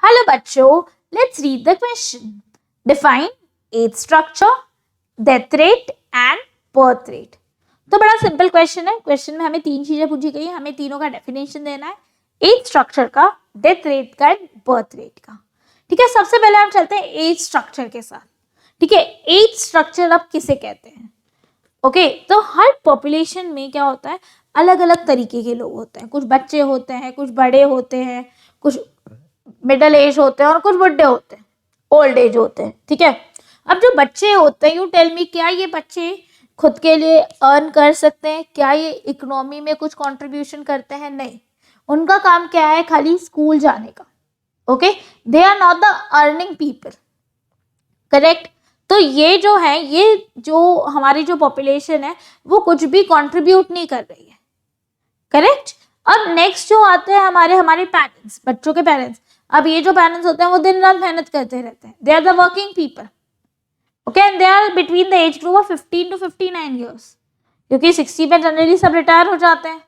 Hello बच्चों, let's read the question. Define age structure, death rate and birth rate. तो बड़ा simple question है. Question में हमें तीन चीजें पूछी गई है, हमें तीनों का डेफिनेशन देना है, एज स्ट्रक्चर का, डेथ रेट का एंड बर्थ रेट का. ठीक है, सबसे पहले हम चलते हैं एज स्ट्रक्चर के साथ. ठीक है, एज स्ट्रक्चर अब किसे कहते हैं? ओके, तो हर पॉपुलेशन में क्या होता है, अलग अलग तरीके के लोग होते हैं. कुछ बच्चे होते हैं, कुछ बड़े होते हैं, कुछ मिडिल एज होते हैं और कुछ बुढ़े होते हैं, ओल्ड एज होते हैं. ठीक है, अब जो बच्चे होते हैं, यू टेल मी, क्या ये बच्चे खुद के लिए अर्न कर सकते हैं? क्या ये इकोनॉमी में कुछ कंट्रीब्यूशन करते हैं? नहीं. उनका काम क्या है? खाली स्कूल जाने का. Okay, they are not the earning people. Correct. तो ये जो है, ये जो हमारी जो पॉपुलेशन है वो कुछ भी कंट्रीब्यूट नहीं कर रही है. करेक्ट. अब नेक्स्ट जो आते हैं हमारे पेरेंट्स, बच्चों के पेरेंट्स. अब ये जो पेरेंट्स होते हैं वो दिन रात मेहनत करते रहते हैं. They are the working people. Okay, and they are between the age group of 15 to 59 years, क्योंकि 60 में जनरली सब रिटायर हो जाते हैं.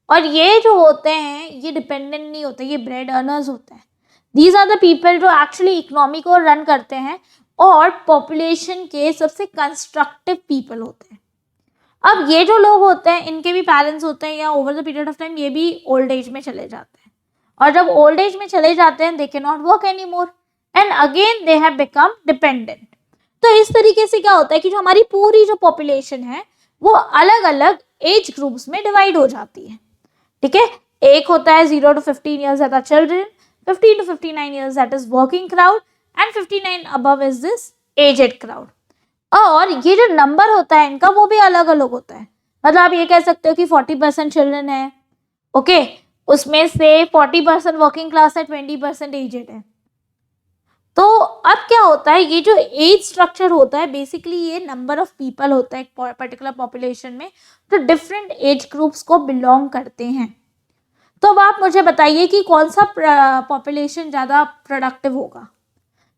और ये जो होते हैं ये डिपेंडेंट नहीं होते, ये ब्रेड अर्नर्स होते हैं. दीज आर द पीपल जो एक्चुअली इकोनॉमी को रन करते हैं और पॉपुलेशन के सबसे कंस्ट्रक्टिव पीपल होते हैं. अब ये जो लोग होते हैं इनके भी पेरेंट्स होते हैं, या over the period of time ये भी ओल्ड एज में चले जाते हैं. और जब ओल्ड एज में चले जाते हैं, they can not work any more and again they have become dependent. तो इस तरीके से क्या होता है कि जो हमारी पूरी जो पॉपुलेशन है वो अलग अलग एज ग्रुप्स में डिवाइड हो जाती है. ठीक है, एक होता है 0 to 15 years that are children, 15 to 59 years that is working crowd and 59 above is this aged crowd. और ये जो नंबर होता है इनका वो भी अलग अलग होता है. मतलब आप ये कह सकते हो कि 40% चिल्ड्रन है. ओके, उसमें से 40% वर्किंग क्लास है, 20% एजेड है. तो अब क्या होता है, ये जो एज स्ट्रक्चर होता है बेसिकली ये नंबर ऑफ पीपल होता है एक पर्टिकुलर पॉपुलेशन में जो डिफरेंट एज ग्रुप्स को बिलोंग करते हैं. तो अब आप मुझे बताइए कि कौन सा पॉपुलेशन ज़्यादा प्रोडक्टिव होगा,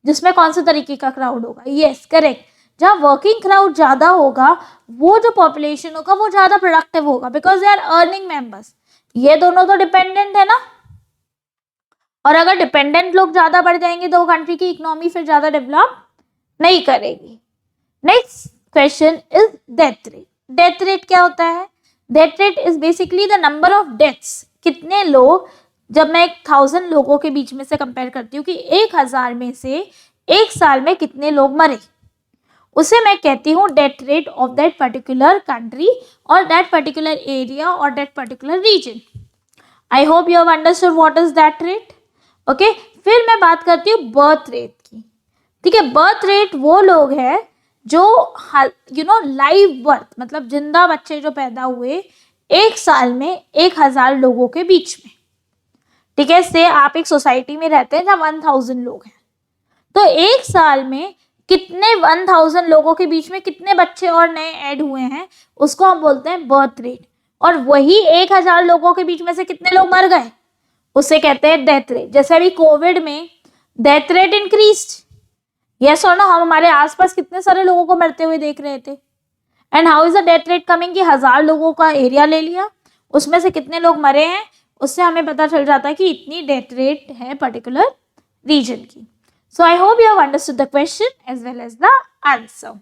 जिसमें कौन सा तरीके का क्राउड होगा? Yes, correct. जहाँ वर्किंग क्राउड ज़्यादा होगा वो जो पॉपुलेशन होगा वो ज़्यादा प्रोडक्टिव होगा, because they are earning members. ये दोनों तो डिपेंडेंट है ना, और अगर डिपेंडेंट लोग ज़्यादा बढ़ जाएंगे तो कंट्री की इकोनॉमी फिर ज़्यादा डेवलप नहीं करेगी. Next question is death rate. Death rate क्या होता है? Death rate is basically the number of deaths. कितने लोग, जब मैं 1000 लोगों के बीच में से कंपेयर करती हूँ कि 1000 में से एक साल में कितने लोग मरे, उसे मैं कहती हूँ death rate of that particular country और दैट पर्टिकुलर एरिया और that particular region. I hope you have understood what is that rate. Okay, फिर मैं बात करती हूँ बर्थ रेट की. ठीक है, बर्थ रेट वो लोग हैं जो लाइव बर्थ, मतलब जिंदा बच्चे जो पैदा हुए एक साल में 1000 लोगों के बीच में. ठीक है, से आप एक सोसाइटी में रहते हैं जहाँ 1000 लोग हैं, तो एक साल में कितने 1000 लोगों के बीच में कितने बच्चे और नए ऐड हुए हैं उसको हम बोलते हैं बर्थ रेट. और वही 1000 लोगों के बीच में से कितने लोग मर गए उसे कहते हैं डेथ रेट. जैसे अभी कोविड में डेथ रेट इंक्रीज्ड. यस और नो, हम हमारे आसपास कितने सारे लोगों को मरते हुए देख रहे थे. And how is the death rate coming कि 1000 लोगों का एरिया ले लिया, उसमें से कितने लोग मरे हैं, उससे हमें पता चल जाता है कि इतनी डेथ रेट है पर्टिकुलर रीजन की. So I hope you have understood the question as well as the answer.